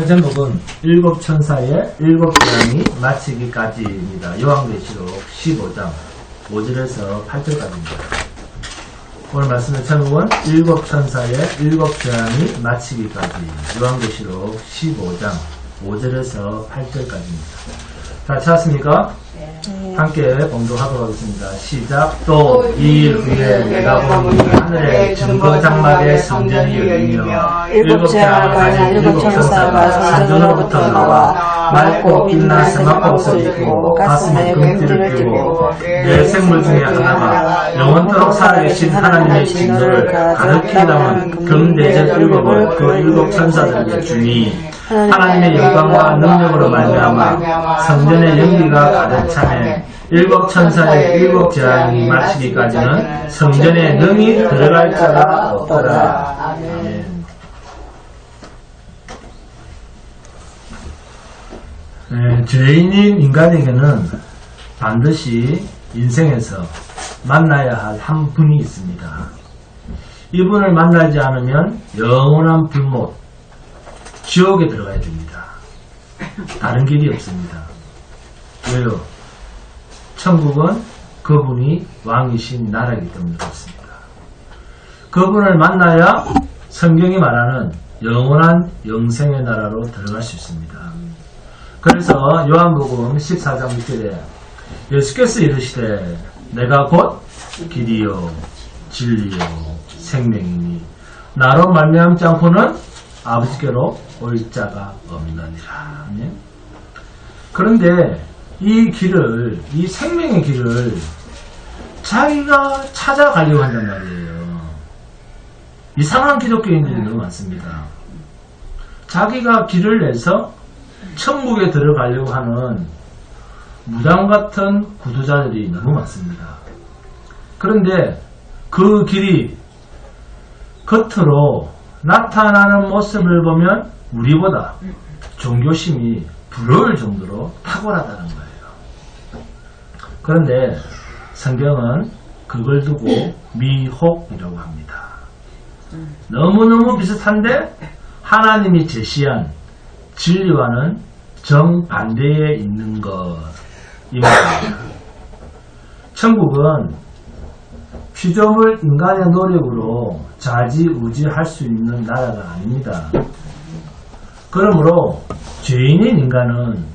제목은 일곱 천사의 일곱 재앙이 마치기까지입니다. 요한계시록 15장 5절에서 8절까지입니다. 오늘 말씀의 제목은 일곱 천사의 일곱 재앙이 마치기까지, 요한계시록 15장 5절에서 8절까지입니다. 자, 찾았습니까? 함께 봉독하도록 하겠습니다. 시작. 또 이 일 후에 내가 본 하늘의 증거 장막의 성전이 열리며 일곱 재앙을 가진 일곱 천사가 성전으로부터 나와 맑고 빛난 세마포 옷을 입고 가슴에 금띠를 띠고 네 생물 중에 하나가 영원토록 살아계신 하나님의 진노를 가득히 담은 금대접 일곱을 그 일곱 천사들에게 주니 하나님의 영광과 능력으로 말미암아 성전의 연기가 가득 차네. 일곱 천사의 일곱 재앙이 마치기까지는 성전에 능히 들어갈 자가 없더라. 아멘. 죄인인 인간에게는 반드시 인생에서 만나야 할 한 분이 있습니다. 이분을 만나지 않으면 영원한 불못, 지옥에 들어가야 됩니다. 다른 길이 없습니다. 왜요? 천국은 그분이 왕이신 나라이기 때문에 그렇습니다. 그분을 만나야 성경이 말하는 영원한 영생의 나라로 들어갈 수 있습니다. 그래서 요한복음 14장 6절에 예수께서 이르시되 내가 곧 길이요 진리요 생명이니 나로 말미암지 않고는 아버지께로 올 자가 없느니라. 그런데 이 길을, 이 생명의 길을 자기가 찾아가려고 한단 말이에요. 이상한 기독교인들이 너무 많습니다. 자기가 길을 내서 천국에 들어가려고 하는 무당 같은 구두자들이 너무 많습니다. 그런데 그 길이 겉으로 나타나는 모습을 보면 우리보다 종교심이 부러울 정도로 탁월하다는 거예요. 그런데 성경은 그걸 두고 미혹이라고 합니다. 너무너무 비슷한데 하나님이 제시한 진리와는 정반대에 있는 것, 이 말입니다. 천국은 피조물 인간의 노력으로 좌지우지할 수 있는 나라가 아닙니다. 그러므로 죄인인 인간은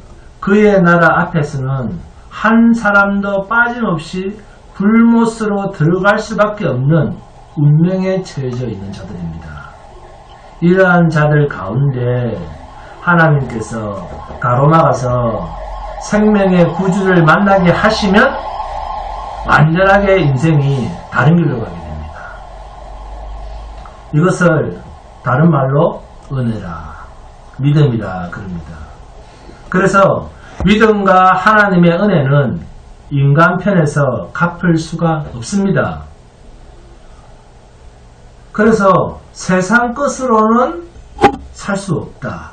그의 나라 앞에서는 한 사람도 빠짐없이 불못으로 들어갈 수밖에 없는 운명에 처해져 있는 자들입니다. 이러한 자들 가운데 하나님께서 가로막아서 생명의 구주를 만나게 하시면 완전하게 인생이 다른 길로 가게 됩니다. 이것을 다른 말로 은혜라, 믿음이라 그럽니다. 그래서 믿음과 하나님의 은혜는 인간 편에서 갚을 수가 없습니다. 그래서 세상 것으로는 살 수 없다.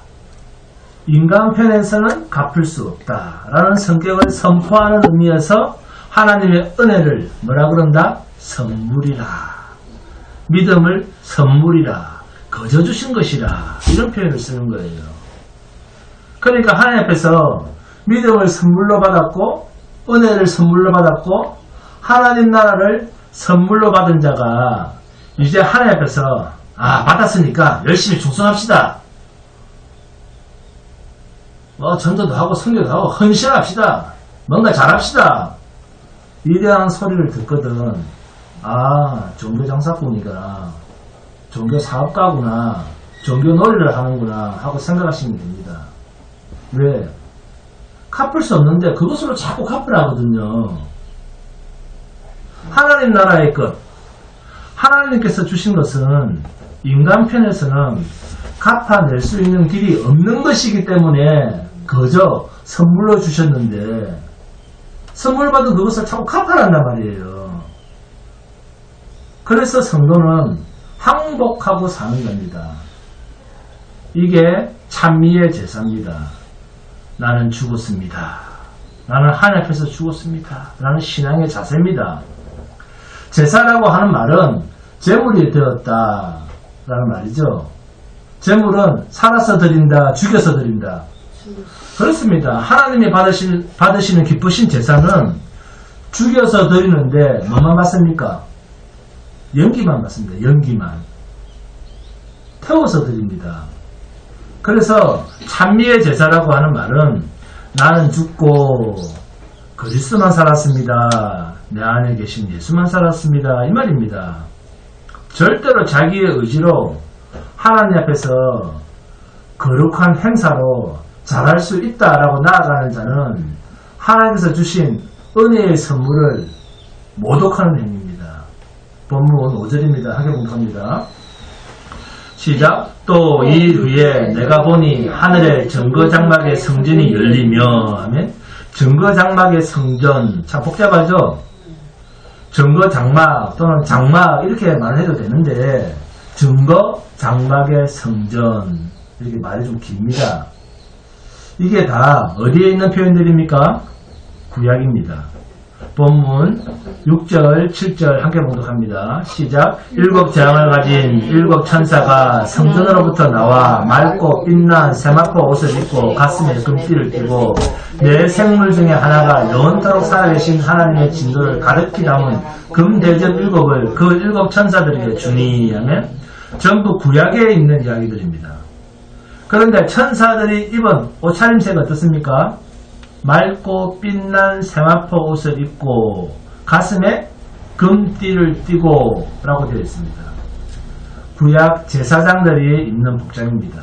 인간 편에서는 갚을 수 없다. 라는 성격을 선포하는 의미에서 하나님의 은혜를 뭐라 그런다? 선물이라. 믿음을 선물이라. 거저 주신 것이라. 이런 표현을 쓰는 거예요. 그러니까 하나님 앞에서 믿음을 선물로 받았고 은혜를 선물로 받았고 하나님 나라를 선물로 받은 자가 이제 하나님 앞에서 받았으니까 열심히 충성합시다. 전도도 하고 선교도 하고 헌신합시다. 뭔가 잘합시다. 이러한 소리를 듣거든 종교 장사꾼이구나, 종교 사업가구나, 종교 놀이를 하는구나 하고 생각하시면 됩니다. 왜? 갚을 수 없는데 그것으로 자꾸 갚으라거든요. 하나님 나라의 것, 하나님께서 주신 것은 인간 편에서는 갚아낼 수 있는 길이 없는 것이기 때문에 그저 선물로 주셨는데 선물 받은 그것을 자꾸 갚아란단 말이에요. 그래서 성도는 항복하고 사는 겁니다. 이게 찬미의 제사입니다. 나는 죽었습니다. 나는 하나님 앞에서 죽었습니다. 라는 신앙의 자세입니다. 제사라고 하는 말은 제물이 되었다 라는 말이죠. 제물은 살아서 드린다, 죽여서 드린다. 그렇습니다. 하나님이 받으시는 기쁘신 제사는 죽여서 드리는데 뭐만 받습니까? 연기만 받습니다. 연기만. 태워서 드립니다. 그래서 찬미의 제사라고 하는 말은 나는 죽고 그리스도만 살았습니다. 내 안에 계신 예수만 살았습니다. 이 말입니다. 절대로 자기의 의지로 하나님 앞에서 거룩한 행사로 잘할 수 있다라고 나아가는 자는 하나님께서 주신 은혜의 선물을 모독하는 행위입니다. 본문 5절입니다. 하게 공부합니다. 시작. 또 이 후에 내가 보니 하늘의 정거장막의 성전이 열리며 하면 정거장막의 성전 참 복잡하죠. 정거장막 또는 장막 이렇게 말해도 되는데 정거장막의 성전 이렇게 말이 좀 깁니다. 이게 다 어디에 있는 표현들입니까? 구약입니다. 본문 6절, 7절 함께 봉독합니다. 시작. 7 재앙을 가진 7 천사가 성전으로부터 나와 맑고 빛난 세마포 옷을 입고 가슴에 금띠를 띠고 내 생물 중에 하나가 영원토록 살아계신 하나님의 진노를 가득히 담은 금대접 7을 그 7 천사들에게 주니 하면 전부 구약에 있는 이야기들입니다. 그런데 천사들이 입은 옷차림새가 어떻습니까? 맑고 빛난 세마포 옷을 입고 가슴에 금띠를 띠고 라고 되어 있습니다. 구약 제사장들이 입는 복장입니다.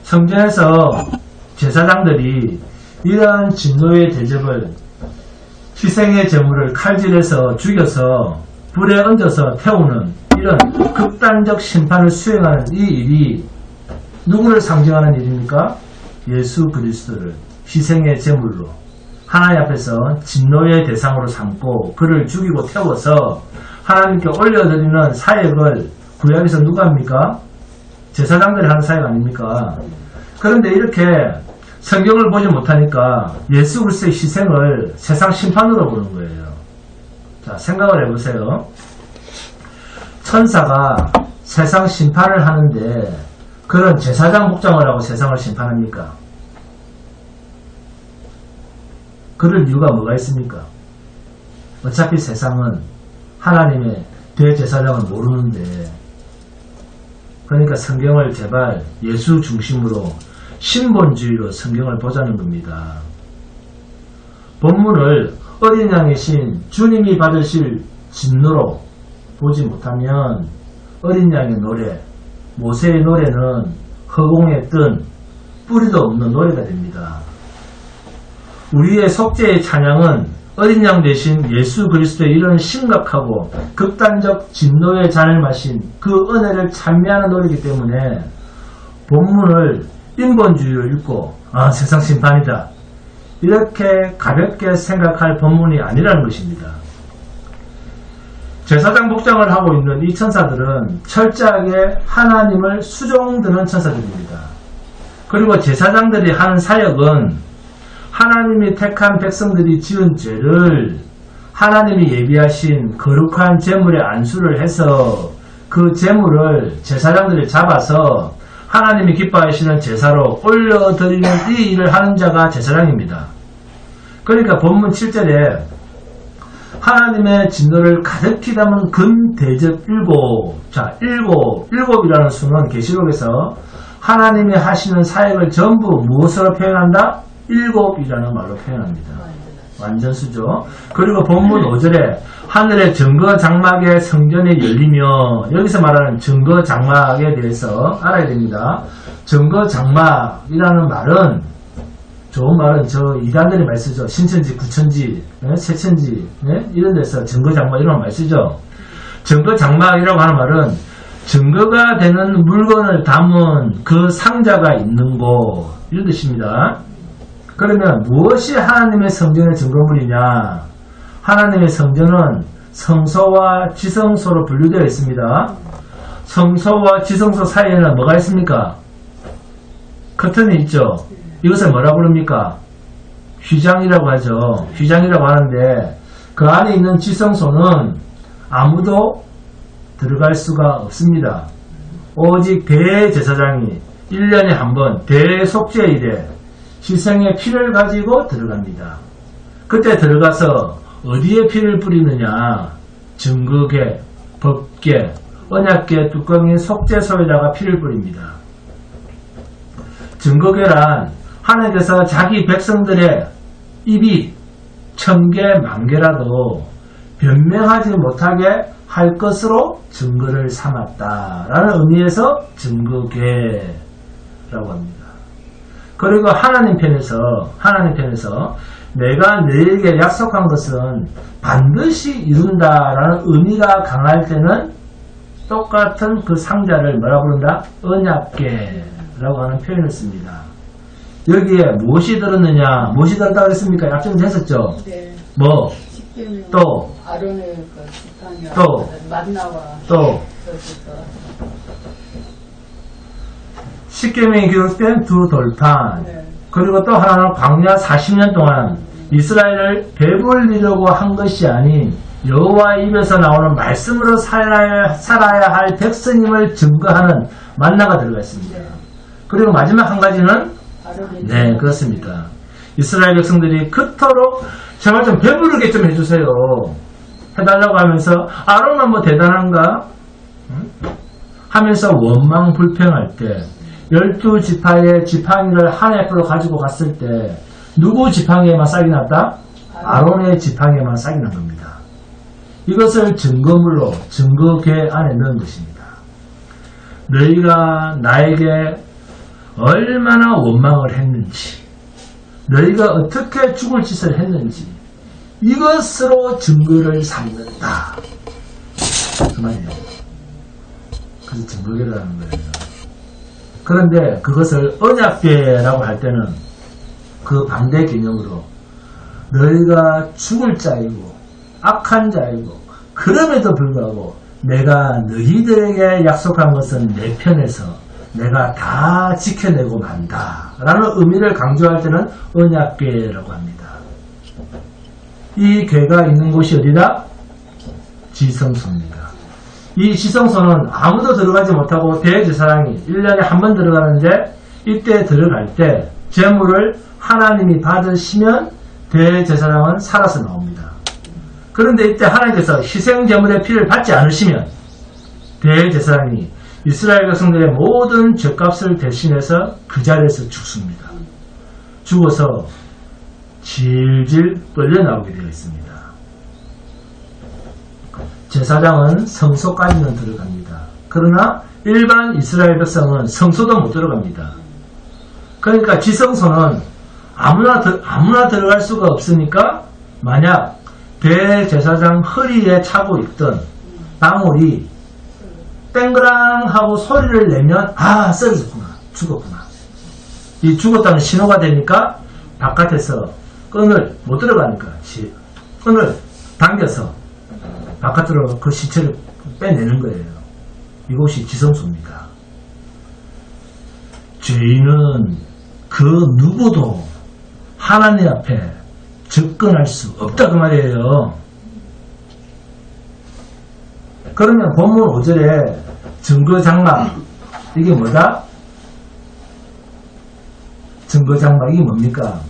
성전에서 제사장들이 이러한 진노의 대접을 희생의 제물을 칼질해서 죽여서 불에 얹어서 태우는 이런 극단적 심판을 수행하는 이 일이 누구를 상징하는 일입니까? 예수 그리스도를 희생의 제물로 하나님 앞에서 진노의 대상으로 삼고 그를 죽이고 태워서 하나님께 올려드리는 사역을 구약에서 누가 합니까? 제사장들이 하는 사역 아닙니까? 그런데 이렇게 성경을 보지 못하니까 예수 그리스도의 희생을 세상 심판으로 보는 거예요. 자, 생각을 해보세요. 천사가 세상 심판을 하는데 그런 제사장 복장을 하고 세상을 심판합니까? 그럴 이유가 뭐가 있습니까? 어차피 세상은 하나님의 대제사장을 모르는데, 그러니까 성경을 제발 예수 중심으로 신본주의로 성경을 보자는 겁니다. 본문을 어린 양이신 주님이 받으실 진노로 보지 못하면 어린 양의 노래, 모세의 노래는 허공에 뜬 뿌리도 없는 노래가 됩니다. 우리의 속죄의 찬양은 어린 양 대신 예수 그리스도의 이런 심각하고 극단적 진노의 잔을 마신 그 은혜를 찬미하는 노래이기 때문에 본문을 인본주의로 읽고 세상 심판이다 이렇게 가볍게 생각할 본문이 아니라는 것입니다. 제사장 복장을 하고 있는 이 천사들은 철저하게 하나님을 수종드는 천사들입니다. 그리고 제사장들이 하는 사역은 하나님이 택한 백성들이 지은 죄를 하나님이 예비하신 거룩한 제물에 안수를 해서 그 제물을 제사장들이 잡아서 하나님이 기뻐하시는 제사로 올려드리는 이 일을 하는 자가 제사장입니다. 그러니까 본문 7절에 하나님의 진노를 가득히 담은 금대접 7. 자, 7이라는 수는 계시록에서 하나님이 하시는 사역을 전부 무엇으로 표현한다? 7이라는 말로 표현합니다. 완전수죠. 그리고 본문 5절에 하늘의 정거장막의 성전이 열리며, 여기서 말하는 정거장막에 대해서 알아야 됩니다. 정거장막이라는 말은, 좋은 말은 저 이단들이 말 쓰죠. 신천지, 구천지, 세천지 이런 데서 정거장막 이런 말 쓰죠. 정거장막이라고 하는 말은 증거가 되는 물건을 담은 그 상자가 있는 곳 이런 뜻입니다. 그러면 무엇이 하나님의 성전의 증거물이냐? 하나님의 성전은 성소와 지성소로 분류되어 있습니다. 성소와 지성소 사이에는 뭐가 있습니까? 커튼이 있죠. 이것을 뭐라 부릅니까? 휘장이라고 하죠. 휘장이라고 하는데 그 안에 있는 지성소는 아무도 들어갈 수가 없습니다. 오직 대제사장이 1년에 한 번 대속죄일에 희생의 피를 가지고 들어갑니다. 그때 들어가서 어디에 피를 뿌리느냐? 증거계, 법계, 언약계 뚜껑인 속죄소에다가 피를 뿌립니다. 증거계란 하나님께서 자기 백성들의 입이 1000개, 10,000개라도 변명하지 못하게 할 것으로 증거를 삼았다라는 의미에서 증거계라고 합니다. 그리고 하나님 편에서 내가 너에게 약속한 것은 반드시 이룬다라는 의미가 강할 때는 똑같은 그 상자를 뭐라 부른다? 언약계라고 하는 표현을 씁니다. 여기에 무엇이 들었느냐? 무엇이 들었다고 했습니까? 약점 됐었죠? 네. 뭐? 또? 아론의 그 지팡이와 또? 만나와 또? 십계명이 기록된 두 돌판. 네. 그리고 또 하나는 광야 40년 동안 이스라엘을 배불리려고 한 것이 아닌 여호와의 입에서 나오는 말씀으로 살아야 할 백성임을 증거하는 만나가 들어가 있습니다. 네. 그리고 마지막 한 가지는 네, 그렇습니다. 이스라엘 백성들이 그토록 제발 좀 배부르게 좀 해주세요. 해달라고 하면서 아론은 뭐 대단한가? 하면서 원망 불평할 때 12지파의 지팡이를 한 해프로 가지고 갔을 때 누구 지팡이에만 싹이 났다? 아론의 지팡이에만 싹이 난 겁니다. 이것을 증거물로 증거계 안에 넣은 것입니다. 너희가 나에게 얼마나 원망을 했는지, 너희가 어떻게 죽을 짓을 했는지 이것으로 증거를 삼는다. 그 말이에요. 그래서 증거계라는 거예요. 그런데 그것을 언약계라고 할 때는 그 반대 개념으로 너희가 죽을 자이고 악한 자이고 그럼에도 불구하고 내가 너희들에게 약속한 것은 내 편에서 내가 다 지켜내고 만다 라는 의미를 강조할 때는 언약궤라고 합니다. 이 궤가 있는 곳이 어디다? 지성소입니다. 이 지성소는 아무도 들어가지 못하고 대제사장이 1년에 한 번 들어가는데 이때 들어갈 때 제물을 하나님이 받으시면 대제사장은 살아서 나옵니다. 그런데 이때 하나님께서 희생제물의 피를 받지 않으시면 대제사장이 이스라엘 백성들의 모든 죄값을 대신해서 그 자리에서 죽습니다. 죽어서 질질 끌려나오게 되어 있습니다. 제사장은 성소까지는 들어갑니다. 그러나 일반 이스라엘 백성은 성소도 못 들어갑니다. 그러니까 지성소는 아무나 들어갈 수가 없으니까 만약 대제사장 허리에 차고 있던 방울이 땡그랑 하고 소리를 내면 쓰러졌구나, 죽었구나. 이 죽었다는 신호가 되니까 바깥에서 끈을 못 들어가니까 끈을 당겨서 바깥으로 그 시체를 빼내는 거예요. 이곳이 지성소입니다. 죄인은 그 누구도 하나님 앞에 접근할 수 없다 그 말이에요. 그러면 본문 5절에 증거장막 이게 뭐다? 증거장막이 뭡니까?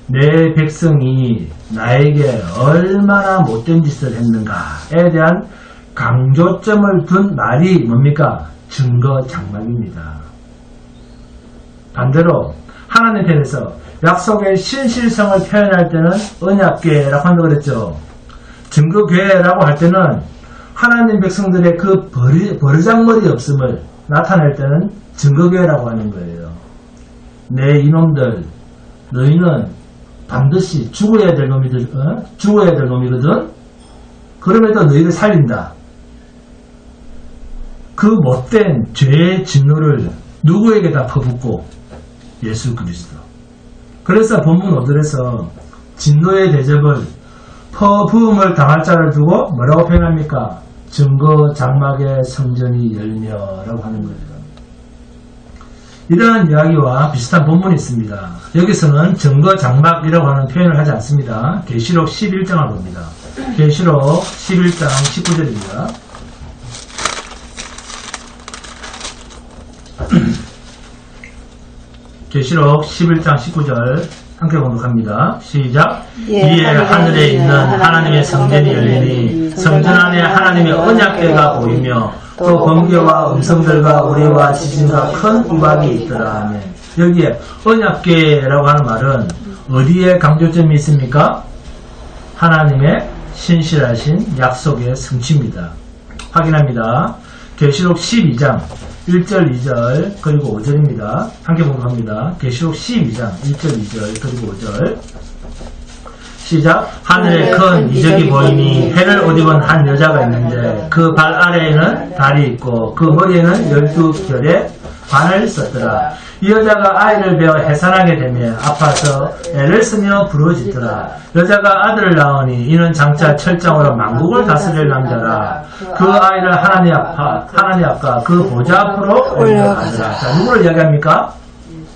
내 백성이 나에게 얼마나 못된 짓을 했는가에 대한 강조점을 둔 말이 뭡니까? 증거장막입니다. 반대로 하나님 편에서 약속의 신실성을 표현할 때는 언약궤라고 한다고 그랬죠. 증거궤라고 할 때는 하나님 백성들의 그 버르장머리 없음을 나타낼 때는 증거궤라고 하는 거예요. 내 이놈들, 너희는 반드시 죽어야 될 놈이거든. 그럼에도 너희를 살린다. 그 못된 죄의 진노를 누구에게 다 퍼붓고? 예수 그리스도. 그래서 본문 5절에서 진노의 대접을 퍼부음을 당할 자를 두고 뭐라고 표현합니까? 증거 장막의 성전이 열며라고 하는 거죠. 이러한 이야기와 비슷한 본문이 있습니다. 여기서는 증거 장막이라고 하는 표현을 하지 않습니다. 계시록 11장을 봅니다. 계시록 11장 19절입니다. 계시록 11장 19절 함께 공독합니다. 시작. 예, 이에 하늘에 있는 하나님의 성전이 열리니 성전 안에 하나님의 언약궤가 보이며 또 번개와 음성들과 우레와 지진과 큰 우박이 있더라. 아멘. 여기에 언약궤라고 하는 말은 어디에 강조점이 있습니까? 하나님의 신실하신 약속의 성취입니다. 확인합니다. 계시록 12장 1절 2절 그리고 5절입니다. 함께 공독합니다. 계시록 12장 1절 2절 그리고 5절 시작. 하늘에 큰 이적이 보이니 해를 옷 입은 한 여자가 있는데 그 발 아래에는 달이 있고 그 머리에는 12결의 관을 썼더라. 이 여자가 아이를 베어 해산하게 되며 아파서 애를 쓰며 부르짖더라. 여자가 아들을 낳으니 이는 장차 철장으로 만국을 다스릴 남자라. 그 아이를 하나님 앞과 그 보좌 앞으로 올려가더라. 자, 누구를 이야기합니까?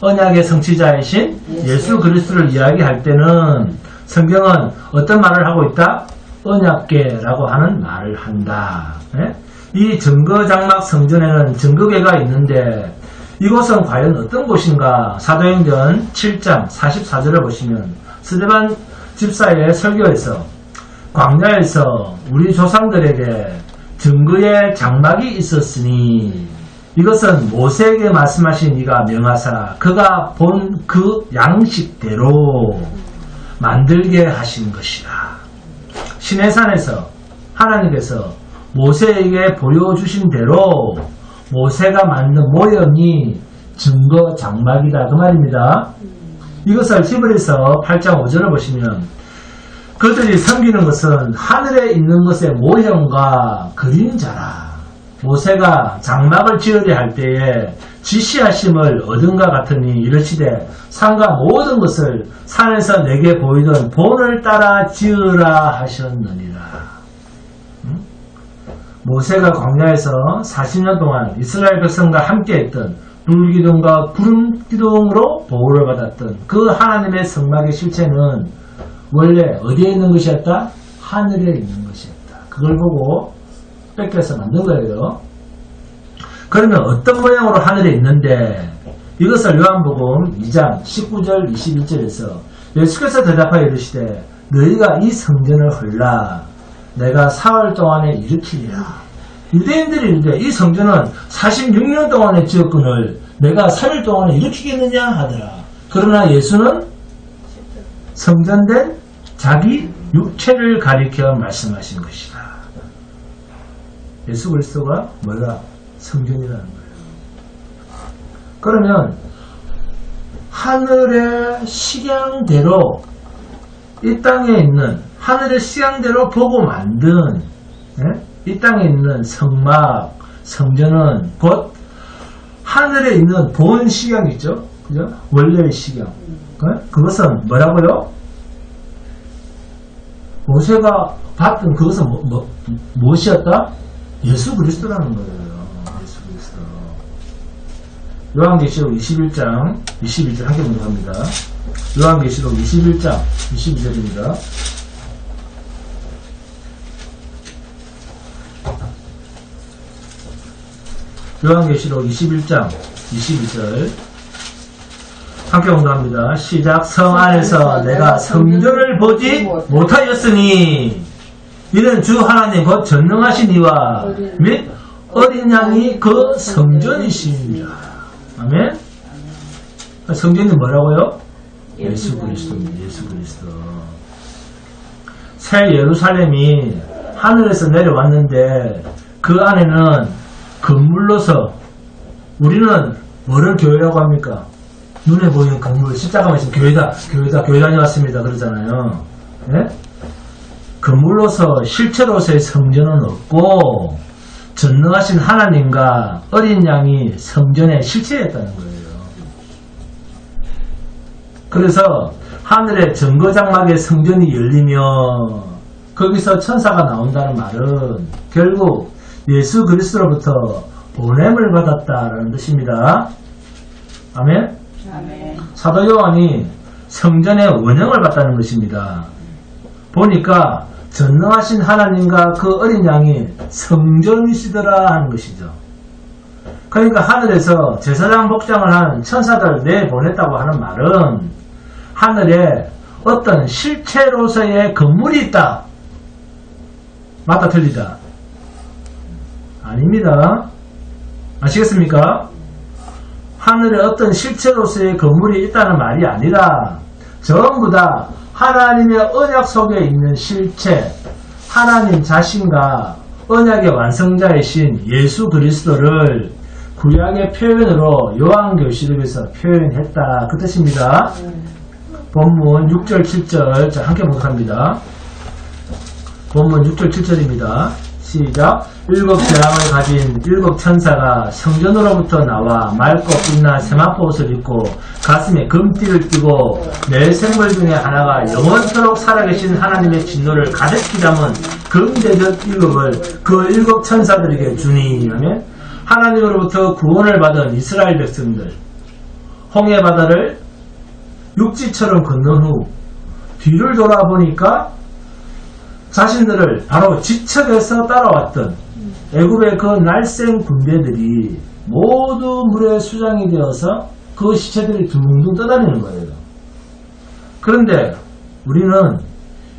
언약의 성취자이신 예수 그리스도를 이야기할 때는 성경은 어떤 말을 하고 있다? 언약궤라고 하는 말을 한다. 이 증거장막 성전에는 증거궤가 있는데 이곳은 과연 어떤 곳인가? 사도행전 7장 44절을 보시면 스데반 집사의 설교에서 광야에서 우리 조상들에게 증거의 장막이 있었으니 이것은 모세에게 말씀하신 이가 명하사 그가 본 그 양식대로 만들게 하신 것이라. 시내산에서 하나님께서 모세에게 보여주신 대로 모세가 만든 모형이 증거 장막이다 그 말입니다. 이것을 히브리서 8장 5절을 보시면 그들이 섬기는 것은 하늘에 있는 것의 모형과 그림자라. 모세가 장막을 지으려 할 때에 지시하심을 얻은가 같으니 이르시되 산과 모든 것을 산에서 내게 보이던 본을 따라 지으라 하셨느니라. 모세가 광야에서 40년 동안 이스라엘 백성과 함께했던 불기둥과 구름기둥으로 보호를 받았던 그 하나님의 성막의 실체는 원래 어디에 있는 것이었다? 하늘에 있는 것이었다. 그걸 보고 뺏겨서 만든 거예요. 그러면 어떤 모양으로 하늘에 있는데 이것을 요한복음 2장 19절 21절에서 예수께서 대답하여 이르시되 너희가 이 성전을 헐라 내가 사흘 동안에 일으키리라. 유대인들이 이르되 이 성전은 46년 동안에 지었거늘 내가 3일 동안에 일으키겠느냐 하더라. 그러나 예수는 성전된 자기 육체를 가리켜 말씀하신 것이다. 예수 그리스도가 뭐가 성전이라는 거예요. 그러면 하늘의 식양대로 이 땅에 있는 하늘의 식양대로 보고 만든 이 땅에 있는 성막, 성전은 곧 하늘에 있는 본 식양이죠. 그죠? 원래의 식양. 그것은 뭐라고요? 모세가 봤던 그것은 무엇이었다? 예수 그리스도라는 거예요. 예수 그리스도. 요한계시록 21장 22절 함께 공부합니다. 요한계시록 21장 22절입니다. 요한계시록 21장 22절 함께 공부합니다. 시작. 성 안에서 내가 성전을 보지 못하였으니 이는 주 하나님 곧 전능하신 이와 및 어린 양이 그 성전이시니라. 아멘. 성전이 뭐라고요? 예수 그리스도입니다. 예수 그리스도. 새 예루살렘이 하늘에서 내려왔는데 그 안에는 건물로서 우리는 뭐를 교회라고 합니까? 눈에 보이는 건물, 십자가만 있으면 교회 다녀왔습니다. 그러잖아요. 네? 건물로서 실체로서의 성전은 없고 전능하신 하나님과 어린 양이 성전의 실체였다는 거예요. 그래서 하늘의 정거장막의 성전이 열리며 거기서 천사가 나온다는 말은 결국 예수 그리스도로부터 보냄을 받았다라는 뜻입니다. 아멘? 아멘. 사도 요한이 성전의 원형을 받다는 것입니다. 보니까 전능하신 하나님과 그 어린 양이 성전이시더라 하는 것이죠. 그러니까 하늘에서 제사장 복장을 한 천사들을 내보냈다고 하는 말은 하늘에 어떤 실체로서의 건물이 있다. 맞다 틀리다? 아닙니다. 아시겠습니까? 하늘에 어떤 실체로서의 건물이 있다는 말이 아니라 전부 다 하나님의 언약 속에 있는 실체, 하나님 자신과 언약의 완성자이신 예수 그리스도를 구약의 표현으로 요한계시록에서 표현했다. 그 뜻입니다. 본문 6절 7절 자 함께 봉독합니다. 본문 6절 7절입니다. 시작. 일곱 재앙을 가진 일곱 천사가 성전으로부터 나와 맑고 빛난 세마포 옷을 입고 가슴에 금띠를 띠고 내 생물 중에 하나가 영원토록 살아계신 하나님의 진노를 가득히 담은 금대접 일곱을 그 일곱 천사들에게 주니 하면 하나님으로부터 구원을 받은 이스라엘 백성들 홍해 바다를 육지처럼 건넌 후 뒤를 돌아보니까 자신들을 바로 지척에서 따라왔던 애굽의 그 날쌘 군대들이 모두 물에 수장이 되어서 그 시체들이 둥둥 떠다니는 거예요. 그런데 우리는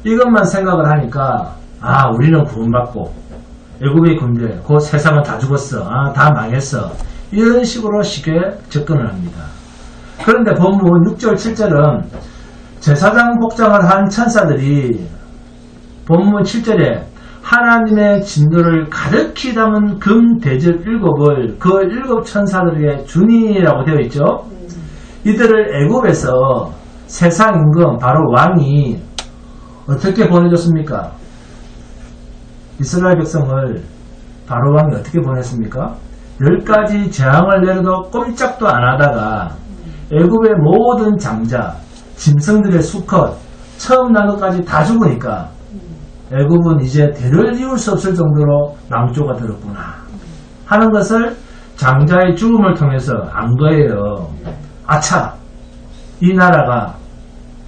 이것만 생각을 하니까 우리는 구원받고 애굽의 군대 그 세상은 다 죽었어. 다 망했어. 이런 식으로 쉽게 접근을 합니다. 그런데 본문 6절 7절은 제사장 복장을 한 천사들이 본문 7절에 하나님의 진노를 가득히 담은 금 대접 일곱을 그 일곱 천사들에게 주니라고 되어 있죠. 이들을 애굽에서 세상 임금 바로 왕이 어떻게 보내줬습니까? 이스라엘 백성을 바로 왕이 어떻게 보냈습니까? 10가지 재앙을 내려도 꼼짝도 안 하다가 애굽의 모든 장자, 짐승들의 수컷, 처음 난 것까지 다 죽으니까 애굽은 이제 대를 이을 수 없을 정도로 낭조가 들었구나 하는 것을 장자의 죽음을 통해서 안 거예요. 아차! 이 나라가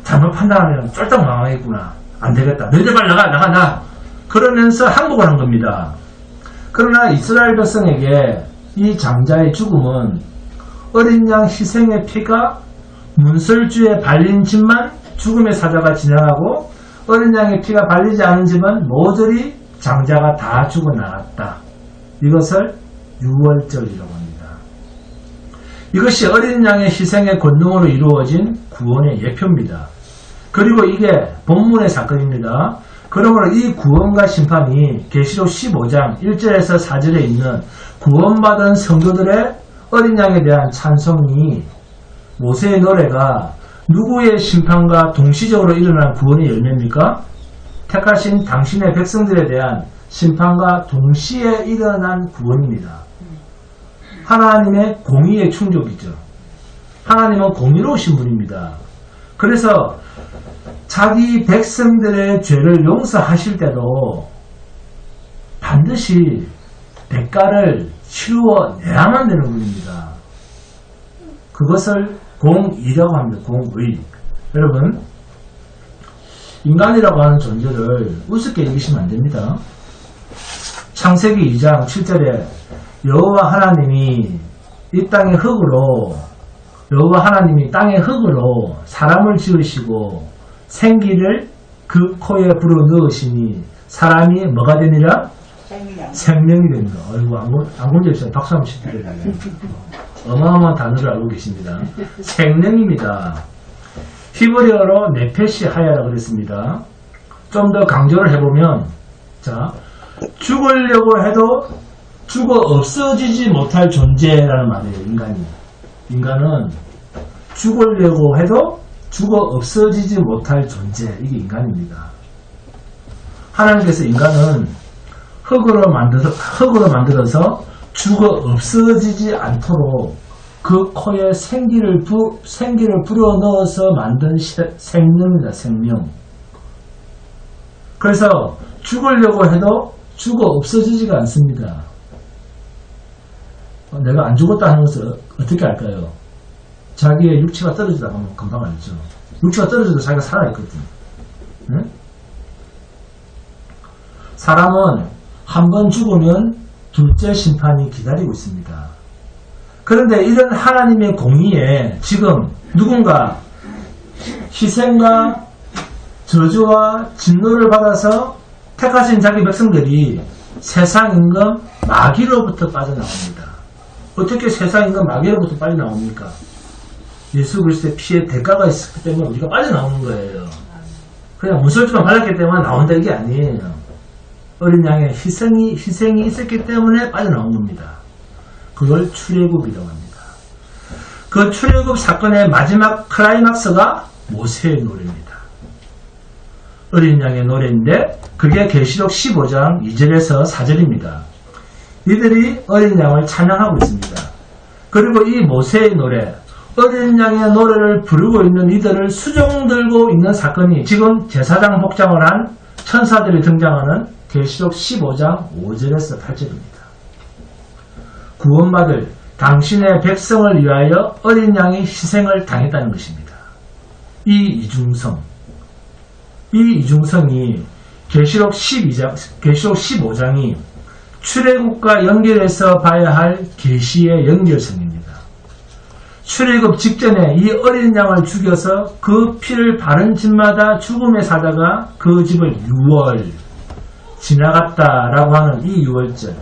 잘못 판단하면 쫄딱 망하겠구나. 안 되겠다. 너희들 빨리 나가! 그러면서 항복을 한 겁니다. 그러나 이스라엘 백성에게 이 장자의 죽음은 어린 양 희생의 피가 문설주에 발린 집만 죽음의 사자가 지나가고 어린 양의 피가 발리지 않은 집은 모조리 장자가 다 죽어나갔다. 이것을 유월절이라고 합니다. 이것이 어린 양의 희생의 권능으로 이루어진 구원의 예표입니다. 그리고 이게 본문의 사건입니다. 그러므로 이 구원과 심판이 계시록 15장 1절에서 4절에 있는 구원받은 성도들의 어린 양에 대한 찬송이 모세의 노래가 누구의 심판과 동시적으로 일어난 구원의 열매입니까? 택하신 당신의 백성들에 대한 심판과 동시에 일어난 구원입니다. 하나님의 공의의 충족이죠. 하나님은 공의로우신 분입니다. 그래서 자기 백성들의 죄를 용서하실 때도 반드시 대가를 치루어내야만 되는 분입니다. 그것을 공의라고 합니다. 공의. 여러분, 인간이라고 하는 존재를 우습게 여기시면 안 됩니다. 창세기 2장 7절에 여호와 하나님이 이 땅의 흙으로 여호와 하나님이 땅의 흙으로 사람을 지으시고 생기를 그 코에 불어 넣으시니 사람이 뭐가 되니라? 생명이 됩니다. 아이고, 안군절씨 박수 한번 치드려야 돼요. 어마어마한 단어를 알고 계십니다. 생명입니다. 히브리어로 네페시 하야라고 그랬습니다. 좀 더 강조를 해보면, 자, 죽으려고 해도 죽어 없어지지 못할 존재라는 말이에요, 인간이. 인간은 죽으려고 해도 죽어 없어지지 못할 존재, 이게 인간입니다. 하나님께서 인간은 흙으로 만들어서 죽어 없어지지 않도록 그 코에 생기를 불어 넣어서 만든 생명이다, 생명. 그래서 죽으려고 해도 죽어 없어지지가 않습니다. 내가 안 죽었다 하는 것을 어떻게 알까요? 자기의 육체가 떨어지다 보면 금방 알죠. 육체가 떨어져도 자기가 살아있거든. 응? 사람은 한 번 죽으면 둘째 심판이 기다리고 있습니다. 그런데 이런 하나님의 공의에 지금 누군가 희생과 저주와 진노를 받아서 택하신 자기 백성들이 세상 임금 마귀로부터 빠져나옵니다. 어떻게 세상 임금 마귀로부터 빠져나옵니까? 예수 그리스도의 피의 대가가 있었기 때문에 우리가 빠져나오는 거예요. 그냥 무설주만 발랐기 때문에 나온다 이게 아니에요. 어린 양의 희생이 있었기 때문에 빠져나온 겁니다. 그걸 출애굽이라고 합니다. 그 출애굽 사건의 마지막 클라이막스가 모세의 노래입니다. 어린 양의 노래인데 그게 계시록 15장 2절에서 4절입니다. 이들이 어린 양을 찬양하고 있습니다. 그리고 이 모세의 노래, 어린 양의 노래를 부르고 있는 이들을 수종 들고 있는 사건이 지금 제사장 복장을 한 천사들이 등장하는 계시록 15장 5절에서 8절입니다. 구원받을 당신의 백성을 위하여 어린 양이 희생을 당했다는 것입니다. 이 이중성이 계시록 15장이 출애굽과 연결해서 봐야 할 계시의 연결성입니다. 출애굽 직전에 이 어린 양을 죽여서 그 피를 바른 집마다 죽음의 사자가 그 집을 6월 지나갔다라고 하는 이 6월절,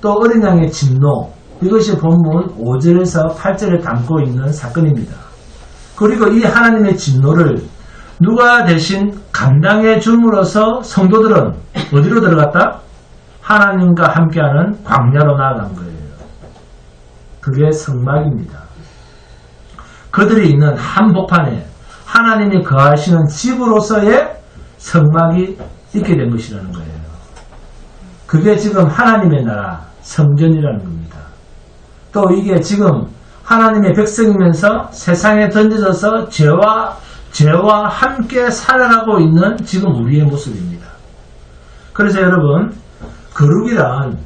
또 어린 양의 진노, 이것이 본문 5절에서 8절에 담고 있는 사건입니다. 그리고 이 하나님의 진노를 누가 대신 감당해 줌으로써 성도들은 어디로 들어갔다? 하나님과 함께하는 광야로 나아간 거예요. 그게 성막입니다. 그들이 있는 한복판에 하나님이 거하시는 집으로서의 성막이 있게 된 것이라는 거예요. 그게 지금 하나님의 나라, 성전이라는 겁니다. 또 이게 지금 하나님의 백성이면서 세상에 던져져서 죄와 함께 살아가고 있는 지금 우리의 모습입니다. 그래서 여러분, 거룩이란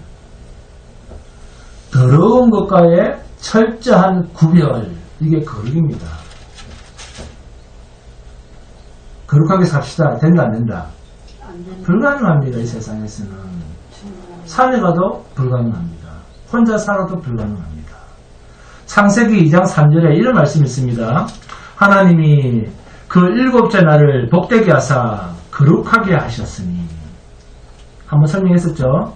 더러운 것과의 철저한 구별, 이게 거룩입니다. 거룩하게 삽시다. 된다 안 된다? 불가능합니다. 이 세상에서는. 산에 가도 불가능합니다. 혼자 살아도 불가능합니다. 창세기 2장 3절에 이런 말씀이 있습니다. 하나님이 그 일곱째 날을 복되게 하사 거룩하게 하셨으니. 한번 설명했었죠.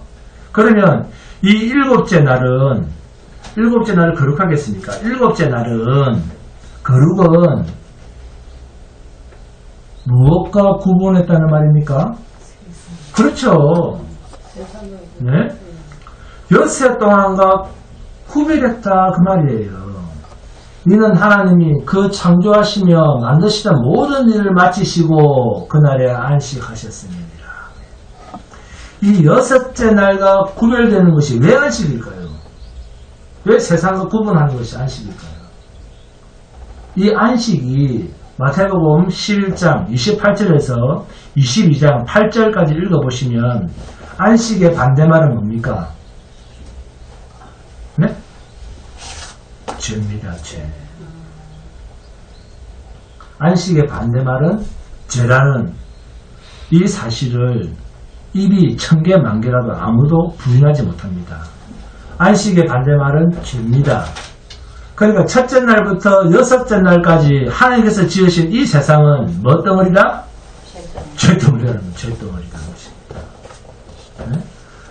그러면 이 일곱째 날을 거룩하게 했으니까 일곱째 날은 거룩은 무엇과 구분했다는 말입니까? 그렇죠. 네? 엿새 동안과 구별했다 그 말이에요. 이는 하나님이 그 창조하시며 만드시던 모든 일을 마치시고 그날에 안식하셨습니다. 이 여섯째 날과 구별되는 것이 왜 안식일까요? 왜 세상과 구분하는 것이 안식일까요? 이 안식이 마태복음 11장 28절에서 22장 8절까지 읽어보시면 안식의 반대말은 뭡니까? 네? 죄입니다. 죄. 안식의 반대말은 죄라는 이 사실을 입이 1000개 만개라도 아무도 부인하지 못합니다. 안식의 반대말은 죄입니다. 그러니까 첫째 날부터 여섯째 날까지 하나님께서 지으신 이 세상은 뭐 덩어리다? 죄덩어리라는 죄덩어리라는 것입니다. 네?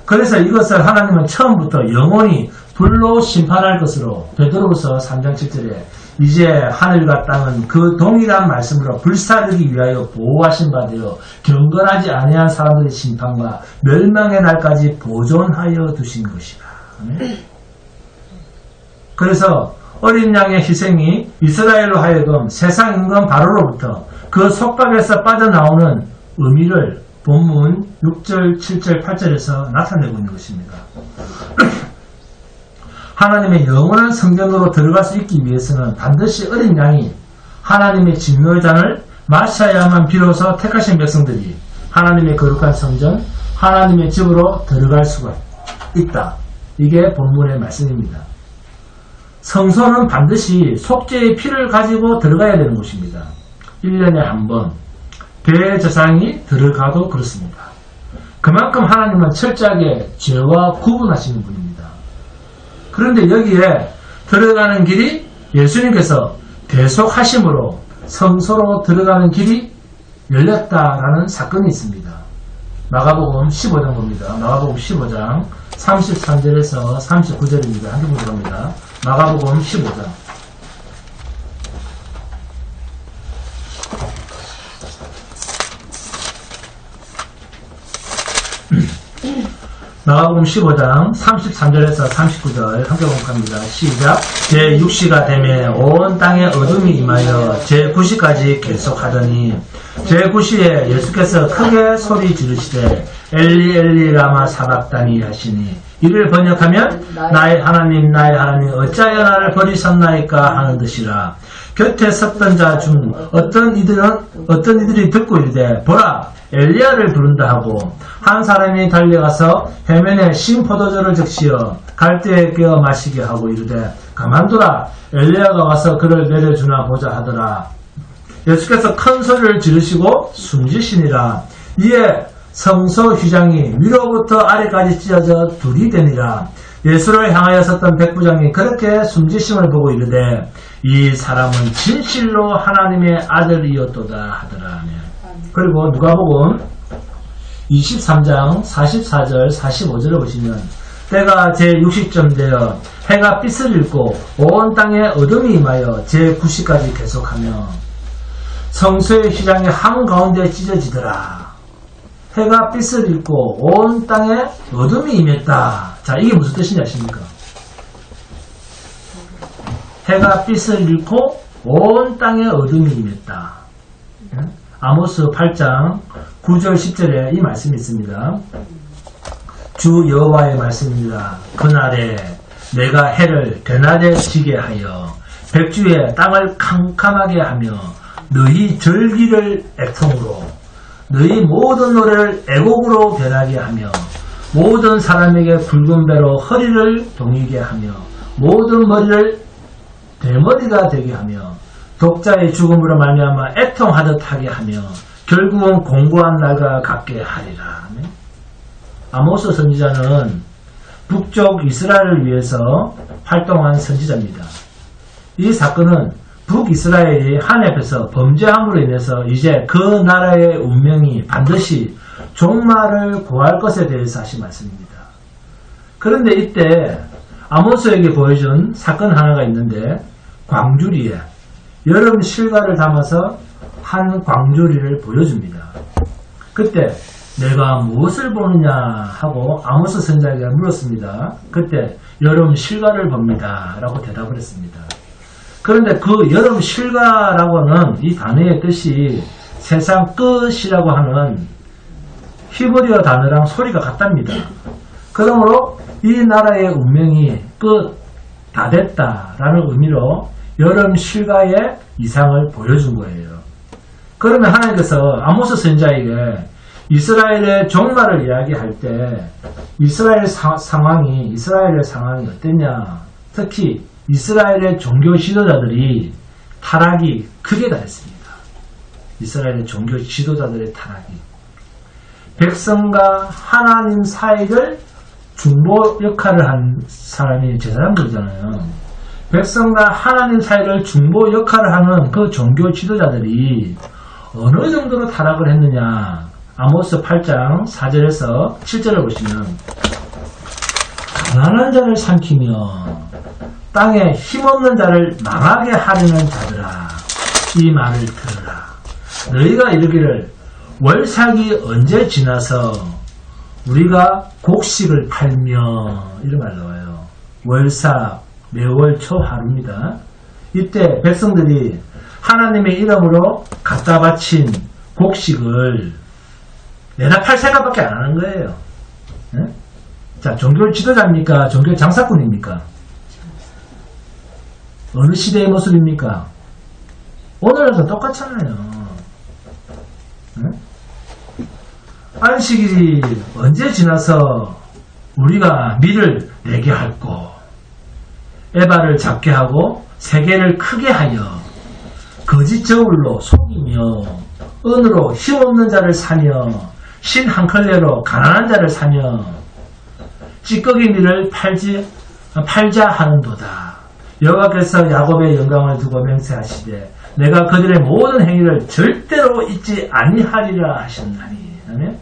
그래서 이것을 하나님은 처음부터 영원히 불로 심판할 것으로 베드로후서 3장 7절에 이제 하늘과 땅은 그 동일한 말씀으로 불사르기 위하여 보호하신 바 되어 경건하지 아니한 사람들의 심판과 멸망의 날까지 보존하여 두신 것이다. 네? 그래서 어린 양의 희생이 이스라엘로 하여금 세상 임금 바로로부터 그 속박에서 빠져나오는 의미를 본문 6절, 7절, 8절에서 나타내고 있는 것입니다. 하나님의 영원한 성전으로 들어갈 수 있기 위해서는 반드시 어린 양이 하나님의 진노의 잔을 마셔야만 비로소 택하신 백성들이 하나님의 거룩한 성전, 하나님의 집으로 들어갈 수가 있다. 이게 본문의 말씀입니다. 성소는 반드시 속죄의 피를 가지고 들어가야 되는 곳입니다. 1년에 한 번 대제사장이 들어가도 그렇습니다. 그만큼 하나님은 철저하게 죄와 구분하시는 분입니다. 그런데 여기에 들어가는 길이 예수님께서 계속하심으로 성소로 들어가는 길이 열렸다라는 사건이 있습니다. 마가복음 15장 봅니다. 마가복음 15장 33절에서 39절입니다. 함께 보도록 합니다. 마가복음 15장 마가복음 15장 33절에서 39절 함께 공부합니다. 시작. 제6시가 되매 온 땅에 어둠이 임하여 제9시까지 계속하더니 제9시에 예수께서 크게 소리 지르시되 엘리 엘리 라마 사박다니 하시니 이를 번역하면 나의 하나님 어찌하여 나를 버리셨나이까 하는 듯이라. 곁에 섰던 자 중 어떤 이들이 듣고 이르되 보라 엘리야를 부른다 하고 한 사람이 달려가서 해면에 신 포도주를 적시어 갈대에 끼어 마시게 하고 이르되 가만두라 엘리야가 와서 그를 내려주나 보자 하더라. 예수께서 큰 소리를 지르시고 숨지시니라. 이에 성소 휘장이 위로부터 아래까지 찢어져 둘이 되니라. 예수를 향하여 섰던 백부장이 그렇게 숨지심을 보고 이르되 이 사람은 진실로 하나님의 아들이었도다 하더라. 그리고 누가복음 23장 44절 45절을 보시면 때가 제60점 되어 해가 빛을 잃고 온 땅에 어둠이 임하여 제9시까지 계속하며 성소의 휘장이 한가운데 찢어지더라. 해가 빛을 잃고 온 땅에 어둠이 임했다. 자, 이게 무슨 뜻인지 아십니까? 해가 빛을 잃고 온 땅에 어둠이 임했다. 아모스 8장 9절 10절에 이 말씀이 있습니다. 주 여호와의 말씀입니다. 그날에 내가 해를 대낮에 지게 하여 백주에 땅을 캄캄하게 하며 너희 절기를 애통으로 너희 모든 노래를 애곡으로 변하게 하며 모든 사람에게 굵은 배로 허리를 동이게 하며 모든 머리를 대머리가 되게 하며 독자의 죽음으로 말미암아 애통하듯 하게 하며 결국은 공고한 날과 같게 하리라. 아모스 선지자는 북쪽 이스라엘을 위해서 활동한 선지자입니다. 이 사건은 북이스라엘이 하나님께서 범죄함으로 인해서 이제 그 나라의 운명이 반드시 종말을 구할 것에 대해서 하신 말씀입니다. 그런데 이때 아모스에게 보여준 사건 하나가 있는데 광주리에 여름 실과를 담아서 한 광주리를 보여줍니다. 그때 내가 무엇을 보느냐 하고 아모스 선지자에게 물었습니다. 그때 여름 실과를 봅니다 라고 대답을 했습니다. 그런데 그 여름 실과라고는 이 단어의 뜻이 세상 끝이라고 하는 히브리어 단어랑 소리가 같답니다. 그러므로 이 나라의 운명이 끝 다 됐다라는 의미로 여름 실과의 이상을 보여준 거예요. 그러면 하나님께서 아모스 선지자에게 이스라엘의 종말을 이야기할 때 이스라엘의 상황이 어땠냐? 특히 이스라엘의 종교 지도자들이 타락이 크게 다했습니다. 이스라엘의 종교 지도자들의 타락이 백성과 하나님 사이를 중보 역할을 한 사람이 제사장들이잖아요. 백성과 하나님 사이를 중보 역할을 하는 그 종교 지도자들이 어느 정도로 타락을 했느냐. 아모스 8장 4절에서 7절을 보시면 가난한 자를 삼키며 땅에 힘없는 자를 망하게 하려는 자들아 이 말을 들으라. 너희가 이르기를 월삭이 언제 지나서 우리가 곡식을 팔며 이런 말 나와요. 월삭 매월 초 하루입니다. 이때 백성들이 하나님의 이름으로 갖다 바친 곡식을 내다 팔 생각밖에 안 하는 거예요. 네? 자, 종교 지도자입니까? 종교 장사꾼입니까? 어느 시대의 모습입니까? 오늘도 똑같잖아요. 네? 안식일이 언제 지나서 우리가 밀을 내게 할고 에바를 작게 하고 세계를 크게 하여 거짓 저울로 속이며 은으로 힘없는 자를 사며 신 한 컬레로 가난한 자를 사며 찌꺼기 밀을 팔자 하는도다. 여호와께서 야곱의 영광을 두고 맹세하시되 내가 그들의 모든 행위를 절대로 잊지 아니하리라 하셨나니. 아멘.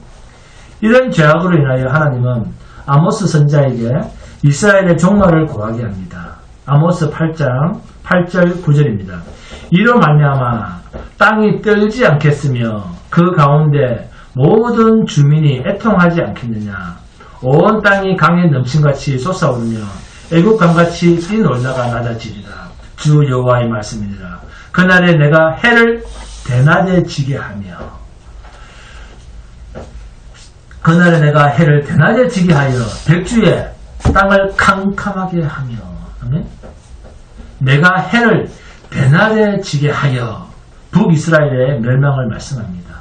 이런 죄악으로 인하여 하나님은 아모스 선지자에게 이스라엘의 종말을 고하게 합니다. 아모스 8장 8절 9절입니다. 이로 말미암아 땅이 떨지 않겠으며 그 가운데 모든 주민이 애통하지 않겠느냐. 온 땅이 강에 넘침같이 솟아오르며 애국강같이 뛰놀다가 낮아지리라. 주 여호와의 말씀이니라. 그날에 내가 해를 대낮에 지게 하며 그날에 내가 해를 대낮에 지게 하여 백주에 땅을 캄캄하게 하며. 아멘. 내가 해를 대낮에 지게 하여 북이스라엘의 멸망을 말씀합니다.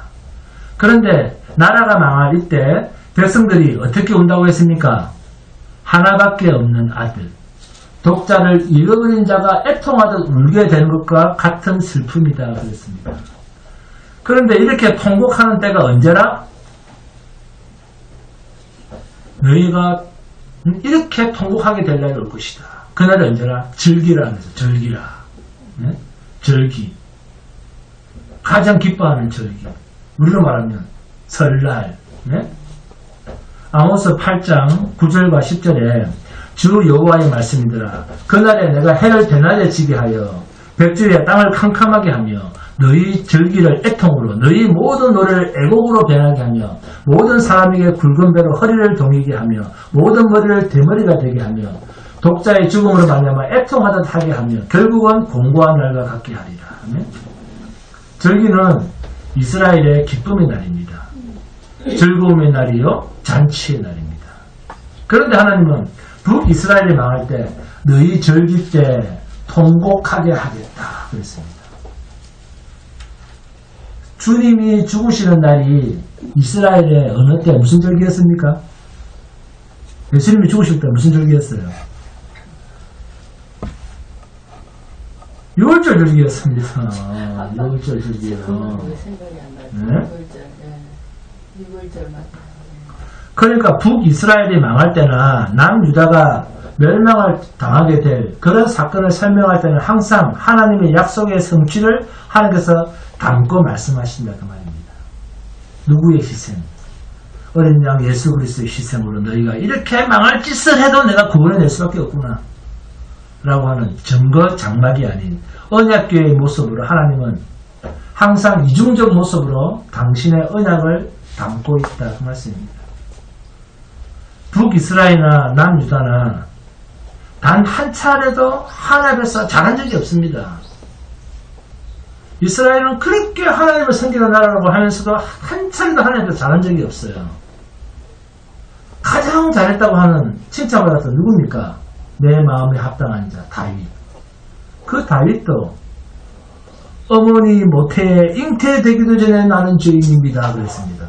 그런데 나라가 망할 이때 백성들이 어떻게 운다고 했습니까? 하나밖에 없는 아들, 독자를 잃어버린 자가 애통하듯 울게 되는 것과 같은 슬픔이다 그랬습니다. 그런데 이렇게 통곡하는 때가 언제라? 너희가 이렇게 통곡하게 될 날이 올 것이다. 그날이 언제라? 절기라 하면서 절기라. 네? 절기. 가장 기뻐하는 절기. 우리로 말하면 설날. 네? 아모스 8장 9절과 10절에 주 여호와의 말씀이더라. 그날에 내가 해를 대낮에 지게 하여 백주에 땅을 캄캄하게 하며 너희 절기를 애통으로 너희 모든 노래를 애곡으로 변하게 하며 모든 사람에게 굵은 배로 허리를 동이게 하며 모든 머리를 대머리가 되게 하며 독자의 죽음으로 말미암아 애통하듯 하게 하며 결국은 공고한 날과 같게 하리라. 절기는 이스라엘의 기쁨의 날입니다. 즐거움의 날이요 잔치의 날입니다. 그런데 하나님은 북이스라엘이 망할 때 너희 절기 때 통곡하게 하겠다 그랬습니다. 주님이 죽으시는 날이 이스라엘의 어느 때 무슨 절기였습니까? 예수님이 죽으실 때 무슨 절기였어요? 6월절 절기였습니다. 6월절 절기예요. 생각이 안 나요. 6월절 맞다. 그러니까 북이스라엘이 망할 때나 남유다가 멸망을 당하게 될 그런 사건을 설명할 때는 항상 하나님의 약속의 성취를 하나님께서 담고 말씀하신다 그 말입니다. 누구의 희생? 어린 양 예수 그리스도의 희생으로 너희가 이렇게 망할 짓을 해도 내가 구원해낼 수밖에 없구나 라고 하는 증거 장막이 아닌 언약궤의 모습으로 하나님은 항상 이중적 모습으로 당신의 언약을 담고 있다 그 말씀입니다. 북이스라엘이나 남유다나 단 한 차례도 하나님께서 잘한 적이 없습니다. 이스라엘은 그렇게 하나님을 섬기는 나라라고 하면서도 한 차례도 하나님께서 잘한 적이 없어요. 가장 잘했다고 하는 칭찬받았던 누굽니까? 내 마음에 합당한 자 다윗. 그 다윗도 어머니 모태에 잉태되기도 전에 나는 죄인입니다 그랬습니다.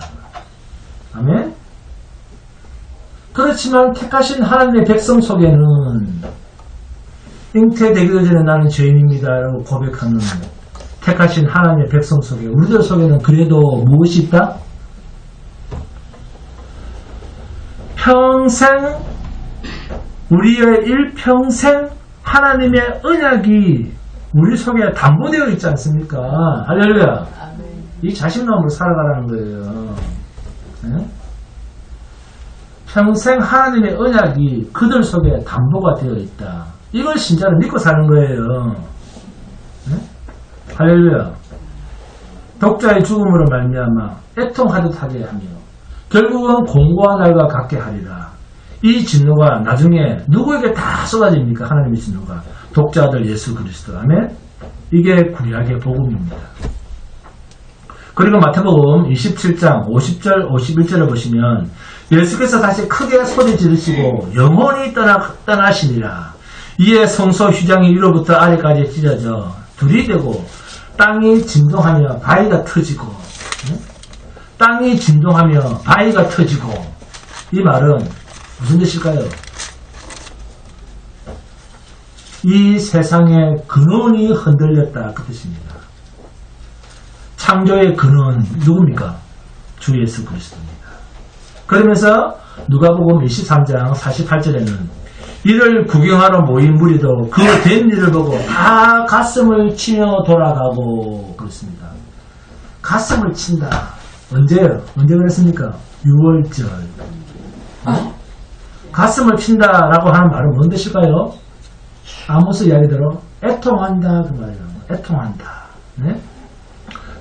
아멘. 그렇지만 택하신 하나님의 백성 속에는 잉태되기도 전에 나는 죄인입니다 라고 고백하는 택하신 하나님의 백성 속에 우리들 속에는 그래도 무엇이 있다? 평생 우리의 일평생 하나님의 언약이 우리 속에 담보되어 있지 않습니까? 할렐루야. 이 자신감으로 살아가라는 거예요. 네? 평생 하나님의 언약이 그들 속에 담보가 되어 있다. 이걸 진짜로 믿고 사는 거예요. 네? 할렐루야. 독자의 죽음으로 말미암아 애통하듯 하게 하며 결국은 공고한 날과 같게 하리라. 이 진노가 나중에 누구에게 다 쏟아집니까? 하나님의 진노가. 독자들 예수 그리스도. 아멘. 이게 구약의 복음입니다. 그리고 마태복음 27장 50절 51절을 보시면 예수께서 다시 크게 소리 지르시고 영원히 떠나시니라. 이에 성소 휘장이 위로부터 아래까지 찢어져 둘이 되고 땅이 진동하며 바위가 터지고 땅이 진동하며 바위가 터지고. 이 말은 무슨 뜻일까요? 이 세상의 근원이 흔들렸다 그 뜻입니다. 창조의 근원 누굽니까? 주 예수 그리스도입니다. 그러면서 누가복음 23장 48절에는 이를 구경하러 모인 무리도 그 된 일을 보고 다 가슴을 치며 돌아가고 그렇습니다. 가슴을 친다. 언제요? 언제 그랬습니까? 6월절. 가슴을 친다라고 하는 말은 뭔 뜻일까요? 아모스 이야기대로 애통한다 그 말이에요. 애통한다. 네?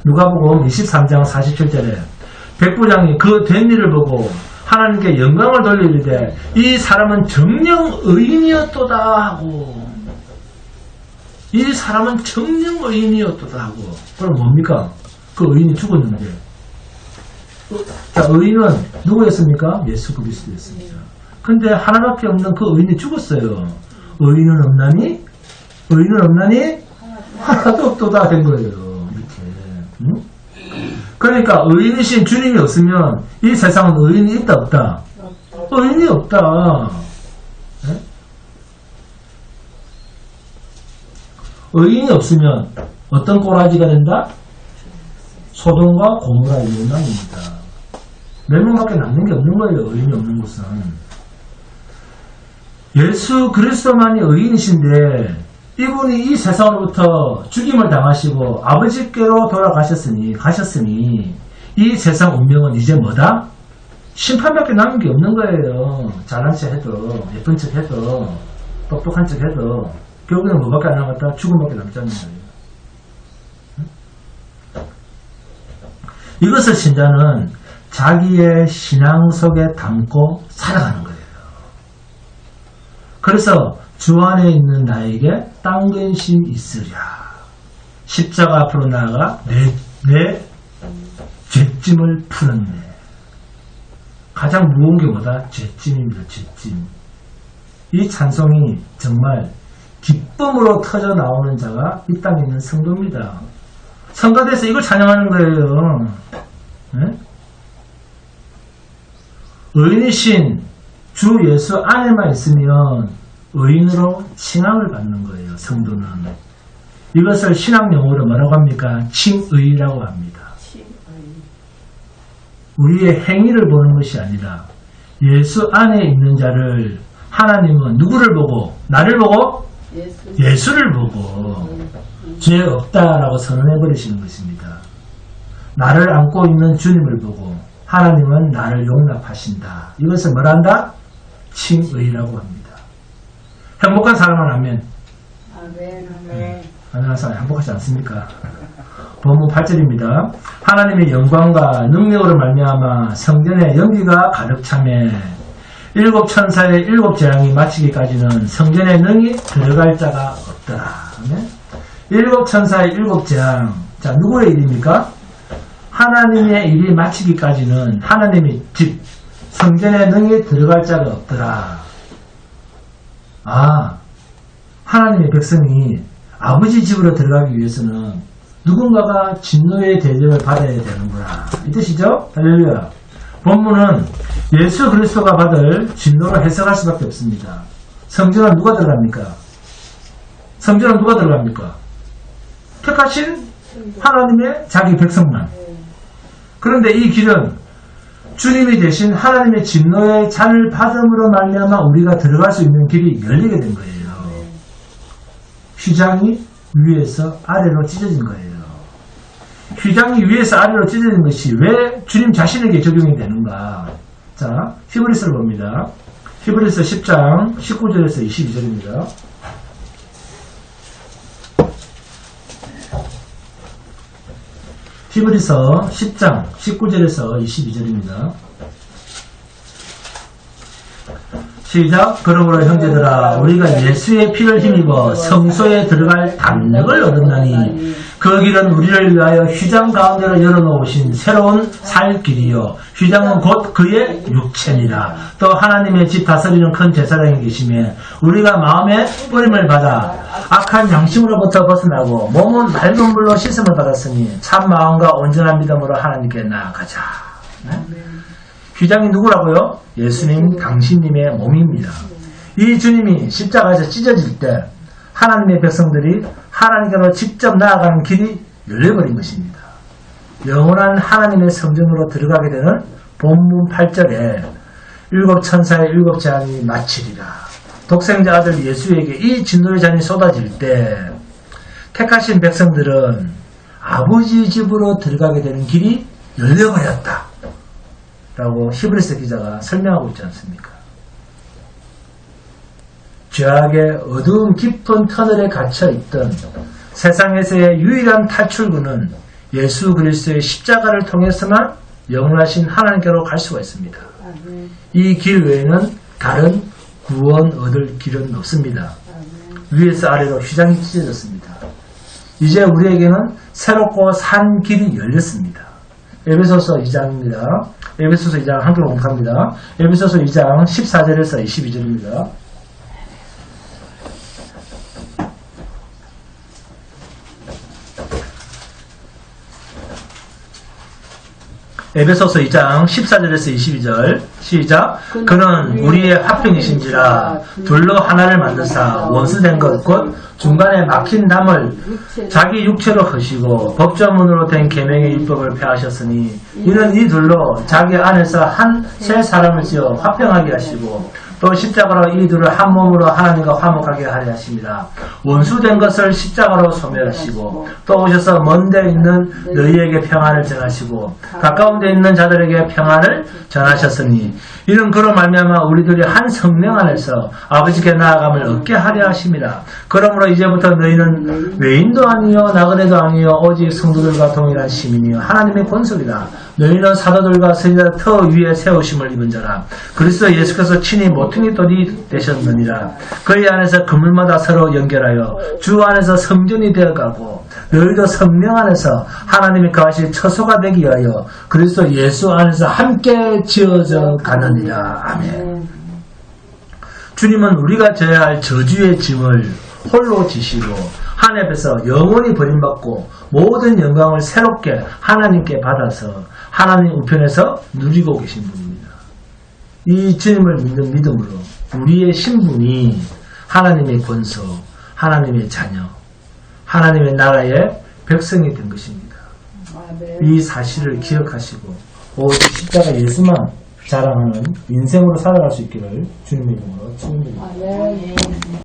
누가복음 23장 47절에 백부장이 그 된 일을 보고 하나님께 영광을 돌리는데 이 사람은 정령 의인이었도다 하고, 이 사람은 정령 의인이었도다 하고. 그럼 뭡니까? 그 의인이 죽었는데, 자, 의인은 누구였습니까? 예수 그리스도였습니다. 근데 하나밖에 없는 그 의인이 죽었어요. 의인은 없나니? 의인은 없나니? 하나도 없도다 된 거예요. 이렇게. 응? 그러니까 의인이신 주님이 없으면 이 세상은 의인이 있다 없다? 의인이 없다. 네? 의인이 없으면 어떤 꼬라지가 된다? 소돔과 고모라의 멸망입니다. 멸망밖에 남는 게 없는 거예요. 의인이 없는 곳은. 예수 그리스도만이 의인이신데 이분이 이 세상으로부터 죽임을 당하시고 아버지께로 가셨으니 이 세상 운명은 이제 뭐다? 심판밖에 남은 게 없는 거예요. 잘난 척 해도, 예쁜 척 해도, 똑똑한 척 해도 결국에는 뭐밖에 안 남았다? 죽음밖에 남지 않는 거예요. 이것을 신자는 자기의 신앙 속에 담고 살아가는 거예요. 그래서 주 안에 있는 나에게 딴 근심 있으랴. 십자가 앞으로 나아가 내 죄짐을 풀었네. 가장 무거운 게 뭐다? 죄짐입니다. 죄짐. 이 찬송이 정말 기쁨으로 터져 나오는 자가 이 땅에 있는 성도입니다. 성가대에서 이걸 찬양하는 거예요. 네? 의인이신 주 예수 안에만 있으면 의인으로 칭함을 받는 거예요. 성도는. 이것을 신학 용어로 뭐라고 합니까? 칭의라고 합니다. 우리의 행위를 보는 것이 아니라 예수 안에 있는 자를 하나님은 누구를 보고? 나를 보고? 예수를 보고 죄 없다라고 선언해버리시는 것입니다. 나를 안고 있는 주님을 보고 하나님은 나를 용납하신다. 이것을 뭐라 한다? 칭의라고 합니다. 행복한 사람은 아멘. 아멘. 가난한 사람이 행복하지 않습니까? 본문 8절입니다. 하나님의 영광과 능력으로 말미암아 성전에 연기가 가득 차매 일곱 천사의 일곱 재앙이 마치기까지는 성전에 능히 들어갈 자가 없더라. 일곱 천사의 일곱 재앙. 자, 누구의 일입니까? 하나님의 일이 마치기까지는 하나님의 집, 성전에 능히 들어갈 자가 없더라. 아, 하나님의 백성이 아버지 집으로 들어가기 위해서는 누군가가 진노의 대접을 받아야 되는구나. 이 뜻이죠? 할렐루야. 본문은 예수 그리스도가 받을 진노를 해석할 수밖에 없습니다. 성전은 누가 들어갑니까? 성전은 누가 들어갑니까? 택하신 하나님의 자기 백성만. 그런데 이 길은 주님이 대신 하나님의 진노의 잔을 받음으로 말미암아 우리가 들어갈 수 있는 길이 열리게 된 거예요. 휘장이 위에서 아래로 찢어진 거예요. 휘장이 위에서 아래로 찢어진 것이 왜 주님 자신에게 적용이 되는가? 자, 히브리서를 봅니다. 히브리서 10장 19절에서 22절입니다. 히브리서 10장 19절에서 22절입니다. 시작. 그러므로 형제들아 우리가 예수의 피를 힘입어 성소에 들어갈 담력을 얻었나니 그 길은 우리를 위하여 휘장 가운데로 열어놓으신 새로운 살 길이요 휘장은 곧 그의 육체니라. 또 하나님의 집 다스리는 큰 제사장이 계시며 우리가 마음의 뿌림을 받아 악한 양심으로부터 벗어나고 몸은 맑은 물로 씻음을 받았으니 참 마음과 온전한 믿음으로 하나님께 나아가자. 네? 휘장이 누구라고요? 예수님 당신님의 몸입니다. 이 주님이 십자가에서 찢어질 때 하나님의 백성들이 하나님께로 직접 나아가는 길이 열려버린 것입니다. 영원한 하나님의 성전으로 들어가게 되는 본문 8절에 일곱 천사의 일곱 재앙이 마치리라. 독생자 아들 예수에게 이 진노의 잔이 쏟아질 때 택하신 백성들은 아버지 집으로 들어가게 되는 길이 열려버렸다 라고 히브리서 기자가 설명하고 있지 않습니까? 죄악의 어두운 깊은 터널에 갇혀있던 세상에서의 유일한 탈출구는 예수 그리스도의 십자가를 통해서만 영원하신 하나님께로 갈 수가 있습니다. 아멘. 이 길 외에는 다른 구원 얻을 길은 없습니다. 위에서 아래로 휘장이 찢어졌습니다. 이제 우리에게는 새롭고 산 길이 열렸습니다. 에베소서 2장입니다. 에베소서 2장 한글 공부합니다. 에베소서 2장 14절에서 22절입니다. 에베소서 2장 14절에서 22절 시작. 그는 우리의 화평이신지라 둘로 하나를 만드사 원수된 것 곧 중간에 막힌 담을 자기 육체로 허시고 법조문으로 된 계명의 율법을 폐하셨으니 이는 이 둘로 자기 안에서 한 새 사람을 지어 화평하게 하시고 또 십자가로 이 둘을 한 몸으로 하나님과 화목하게 하려 하십니다. 원수된 것을 십자가로 소멸하시고 또 오셔서 먼 데 있는 너희에게 평안을 전하시고 가까운 데 있는 자들에게 평안을 전하셨으니 이는 그로 말미암아 우리들이 한 성령 안에서 아버지께 나아감을 얻게 하려 하십니다. 그러므로 이제부터 너희는 외인도 아니요 나그네도 아니요 오직 성도들과 동일한 시민이요 하나님의 권속이다. 너희는 사도들과 선지자들 터 위에 세우심을 입은 자라. 그리스도 예수께서 친히 모퉁이 돌이 되셨느니라. 그의 안에서 그물마다 서로 연결하여 주 안에서 성전이 되어가고 너희도 성령 안에서 하나님이 거하실 처소가 되기 위하여 그리스도 예수 안에서 함께 지어져 가느니라. 아멘. 주님은 우리가 져야 할 저주의 짐을 홀로 지시고 하늘에서 영원히 버림받고 모든 영광을 새롭게 하나님께 받아서 하나님 우편에서 누리고 계신 분입니다. 이 주님을 믿는 믿음으로 우리의 신분이 하나님의 권속, 하나님의 자녀, 하나님의 나라의 백성이 된 것입니다. 아멘. 이 사실을 기억하시고 오직 십자가 예수만 자랑하는 인생으로 살아갈 수 있기를 주님의 이름으로 축원드립니다. 아멘.